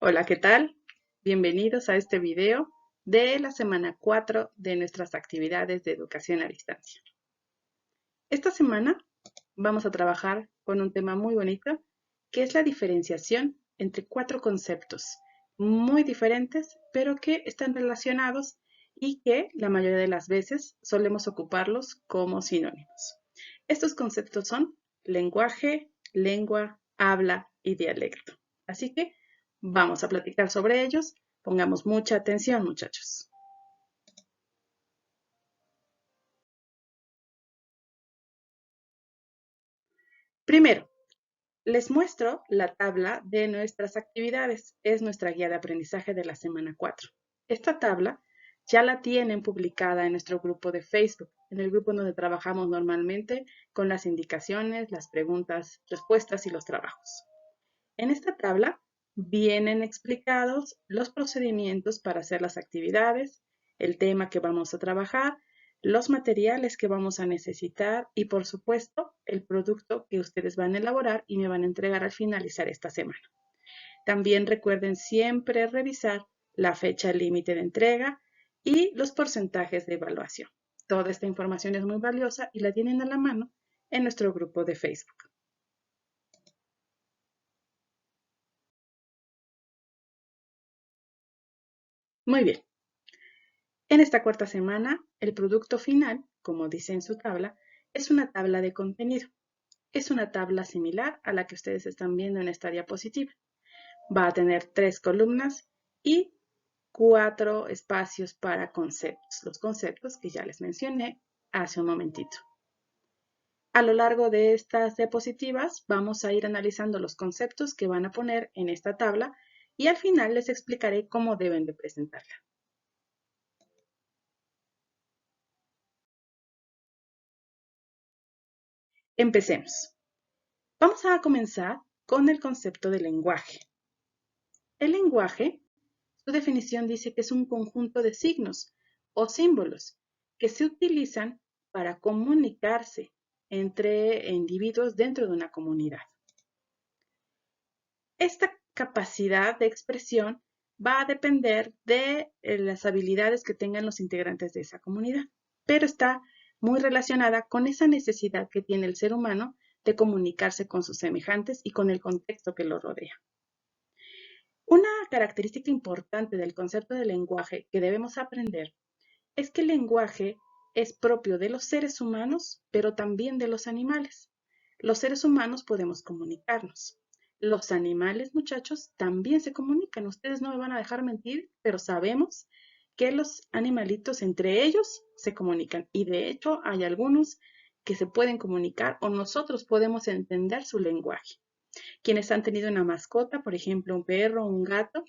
Hola, ¿qué tal? Bienvenidos a este video de la semana 4 de nuestras actividades de educación a distancia. Esta semana vamos a trabajar con un tema muy bonito, que es la diferenciación entre cuatro conceptos muy diferentes, pero que están relacionados y que la mayoría de las veces solemos ocuparlos como sinónimos. Estos conceptos son lenguaje, lengua, habla y dialecto. Así que vamos a platicar sobre ellos. Pongamos mucha atención, muchachos. Primero, les muestro la tabla de nuestras actividades. Es nuestra guía de aprendizaje de la semana 4. Esta tabla ya la tienen publicada en nuestro grupo de Facebook, en el grupo donde trabajamos normalmente con las indicaciones, las preguntas, respuestas y los trabajos. En esta tabla vienen explicados los procedimientos para hacer las actividades, el tema que vamos a trabajar, los materiales que vamos a necesitar y, por supuesto, el producto que ustedes van a elaborar y me van a entregar al finalizar esta semana. También recuerden siempre revisar la fecha límite de entrega y los porcentajes de evaluación. Toda esta información es muy valiosa y la tienen a la mano en nuestro grupo de Facebook. Muy bien. En esta cuarta semana, el producto final, como dice en su tabla, es una tabla de contenido. Es una tabla similar a la que ustedes están viendo en esta diapositiva. Va a tener 3 columnas y 4 espacios para conceptos, los conceptos que ya les mencioné hace un momentito. A lo largo de estas diapositivas vamos a ir analizando los conceptos que van a poner en esta tabla y al final les explicaré cómo deben de presentarla. Empecemos. Vamos a comenzar con el concepto de lenguaje. El lenguaje, su definición dice que es un conjunto de signos o símbolos que se utilizan para comunicarse entre individuos dentro de una comunidad. Esta capacidad de expresión va a depender de las habilidades que tengan los integrantes de esa comunidad, pero está muy relacionada con esa necesidad que tiene el ser humano de comunicarse con sus semejantes y con el contexto que lo rodea. Una característica importante del concepto de lenguaje que debemos aprender es que el lenguaje es propio de los seres humanos, pero también de los animales. Los seres humanos podemos comunicarnos. Los animales, muchachos, también se comunican. Ustedes no me van a dejar mentir, pero sabemos que los animalitos entre ellos se comunican. Y de hecho hay algunos que se pueden comunicar o nosotros podemos entender su lenguaje. Quienes han tenido una mascota, por ejemplo, un perro o un gato,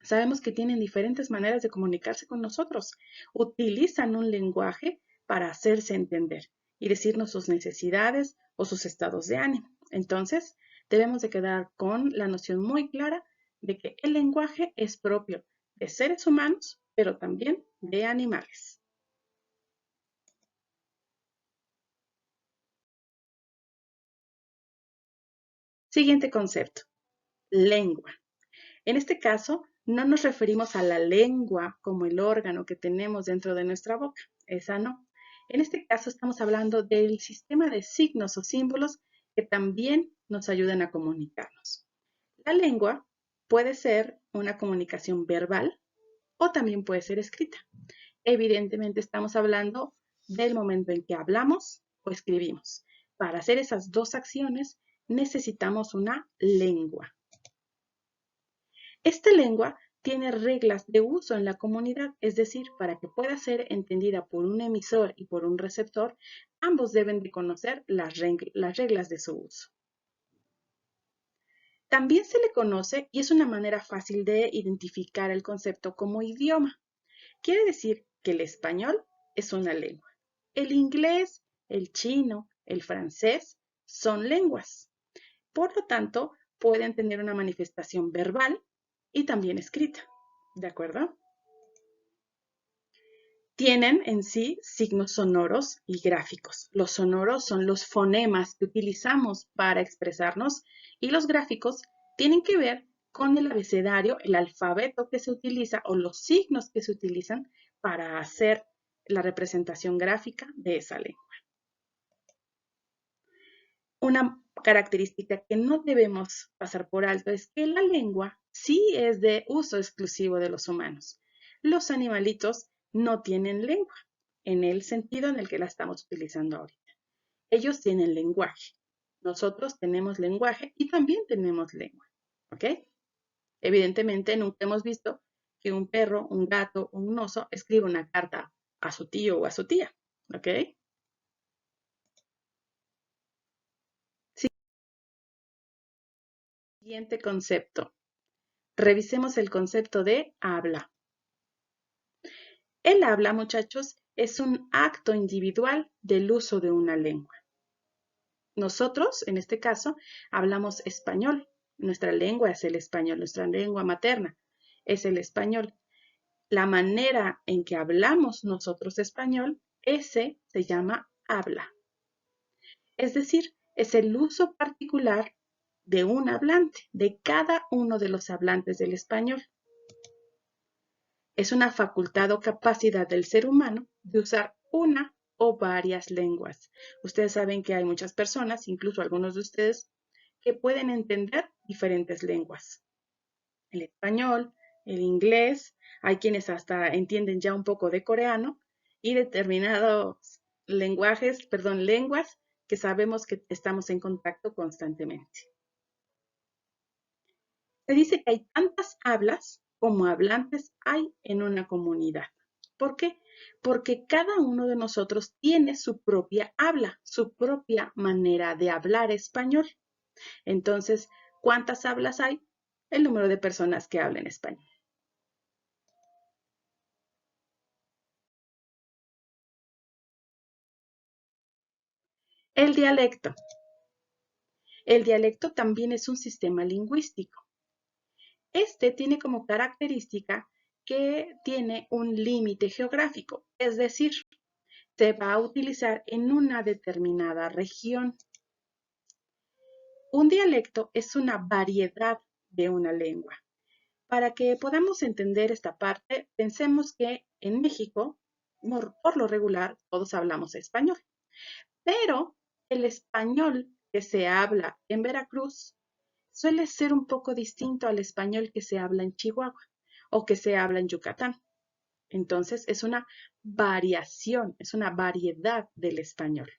sabemos que tienen diferentes maneras de comunicarse con nosotros. Utilizan un lenguaje para hacerse entender y decirnos sus necesidades o sus estados de ánimo. Entonces, debemos de quedar con la noción muy clara de que el lenguaje es propio de seres humanos, pero también de animales. Siguiente concepto, lengua. En este caso, no nos referimos a la lengua como el órgano que tenemos dentro de nuestra boca. Esa no. En este caso estamos hablando del sistema de signos o símbolos que también nos ayudan a comunicarnos. La lengua puede ser una comunicación verbal o también puede ser escrita. Evidentemente estamos hablando del momento en que hablamos o escribimos. Para hacer esas dos acciones necesitamos una lengua. Esta lengua tiene reglas de uso en la comunidad, es decir, para que pueda ser entendida por un emisor y por un receptor, ambos deben de conocer las reglas de su uso. También se le conoce, y es una manera fácil de identificar el concepto, como idioma. Quiere decir que el español es una lengua. El inglés, el chino, el francés son lenguas. Por lo tanto, pueden tener una manifestación verbal y también escrita. ¿De acuerdo? Tienen en sí signos sonoros y gráficos. Los sonoros son los fonemas que utilizamos para expresarnos y los gráficos tienen que ver con el abecedario, el alfabeto que se utiliza o los signos que se utilizan para hacer la representación gráfica de esa lengua. Una característica que no debemos pasar por alto es que la lengua sí es de uso exclusivo de los humanos. Los animalitos no tienen lengua en el sentido en el que la estamos utilizando ahorita. Ellos tienen lenguaje. Nosotros tenemos lenguaje y también tenemos lengua. ¿Ok? Evidentemente nunca hemos visto que un perro, un gato o un oso escriba una carta a su tío o a su tía. ¿Ok? Siguiente concepto. Revisemos el concepto de habla. El habla, muchachos, es un acto individual del uso de una lengua. Nosotros, en este caso, hablamos español. Nuestra lengua es el español, nuestra lengua materna es el español. La manera en que hablamos nosotros español, ese se llama habla. Es decir, es el uso particular de un hablante, de cada uno de los hablantes del español. Es una facultad o capacidad del ser humano de usar una o varias lenguas. Ustedes saben que hay muchas personas, incluso algunos de ustedes, que pueden entender diferentes lenguas. El español, el inglés, hay quienes hasta entienden ya un poco de coreano y determinados lenguas que sabemos que estamos en contacto constantemente. Se dice que hay tantas hablas como hablantes hay en una comunidad. ¿Por qué? Porque cada uno de nosotros tiene su propia habla, su propia manera de hablar español. Entonces, ¿cuántas hablas hay? El número de personas que hablan español. El dialecto. El dialecto también es un sistema lingüístico. Este tiene como característica que tiene un límite geográfico, es decir, se va a utilizar en una determinada región. Un dialecto es una variedad de una lengua. Para que podamos entender esta parte, pensemos que en México, por lo regular, todos hablamos español, pero el español que se habla en Veracruz suele ser un poco distinto al español que se habla en Chihuahua o que se habla en Yucatán. Entonces, es una variación, es una variedad del español.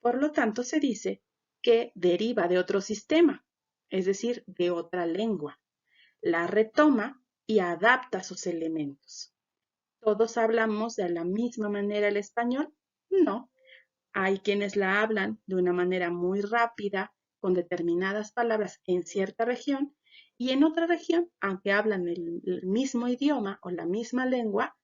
Por lo tanto, se dice que deriva de otro sistema, es decir, de otra lengua. La retoma y adapta sus elementos. ¿Todos hablamos de la misma manera el español? No. Hay quienes la hablan de una manera muy rápida, con determinadas palabras en cierta región, y en otra región, aunque hablan el mismo idioma o la misma lengua,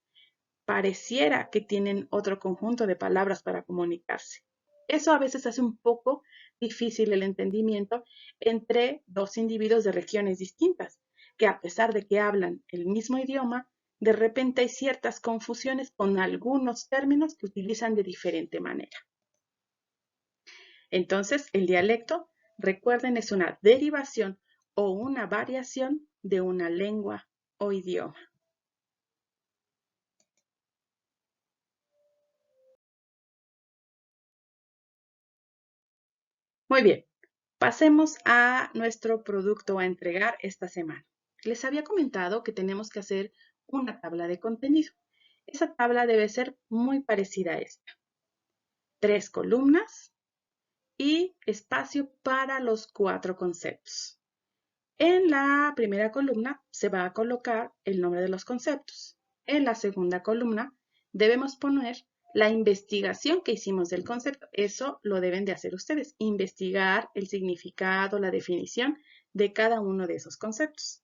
pareciera que tienen otro conjunto de palabras para comunicarse. Eso a veces hace un poco difícil el entendimiento entre dos individuos de regiones distintas, que a pesar de que hablan el mismo idioma, de repente hay ciertas confusiones con algunos términos que utilizan de diferente manera. Entonces, el dialecto, recuerden, es una derivación o una variación de una lengua o idioma. Muy bien, pasemos a nuestro producto a entregar esta semana. Les había comentado que tenemos que hacer una tabla de contenido. Esa tabla debe ser muy parecida a esta. 3 columnas y espacio para los 4 conceptos. En la primera columna se va a colocar el nombre de los conceptos. En la segunda columna debemos poner la investigación que hicimos del concepto. Eso lo deben de hacer ustedes, investigar el significado, la definición de cada uno de esos conceptos.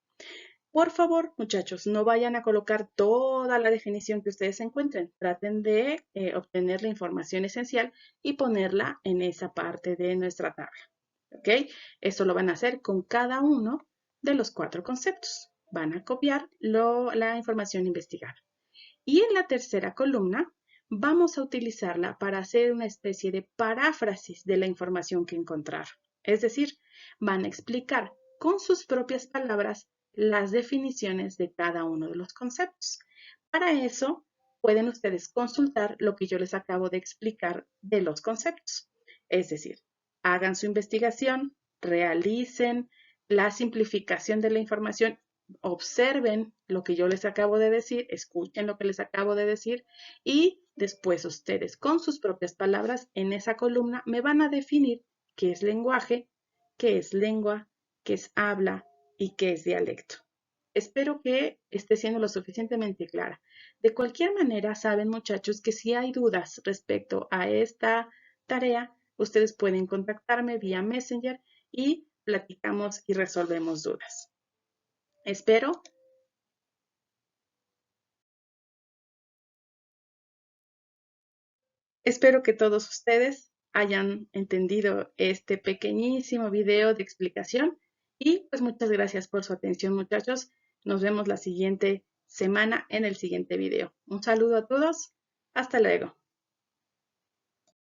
Por favor, muchachos, no vayan a colocar toda la definición que ustedes encuentren. Traten de obtener la información esencial y ponerla en esa parte de nuestra tabla. ¿Ok? Eso lo van a hacer con cada uno de los 4 conceptos. Van a copiar la información investigada. Y en la tercera columna vamos a utilizarla para hacer una especie de paráfrasis de la información que encontraron. Es decir, van a explicar con sus propias palabras las definiciones de cada uno de los conceptos. Para eso, pueden ustedes consultar lo que yo les acabo de explicar de los conceptos. Es decir, hagan su investigación, realicen la simplificación de la información, observen lo que yo les acabo de decir, escuchen lo que les acabo de decir y después ustedes con sus propias palabras en esa columna me van a definir qué es lenguaje, qué es lengua, qué es habla y qué es dialecto. Espero que esté siendo lo suficientemente clara. De cualquier manera, saben muchachos que si hay dudas respecto a esta tarea, ustedes pueden contactarme vía Messenger y platicamos y resolvemos dudas. Espero que todos ustedes hayan entendido este pequeñísimo video de explicación y pues muchas gracias por su atención muchachos. Nos vemos la siguiente semana en el siguiente video. Un saludo a todos. Hasta luego.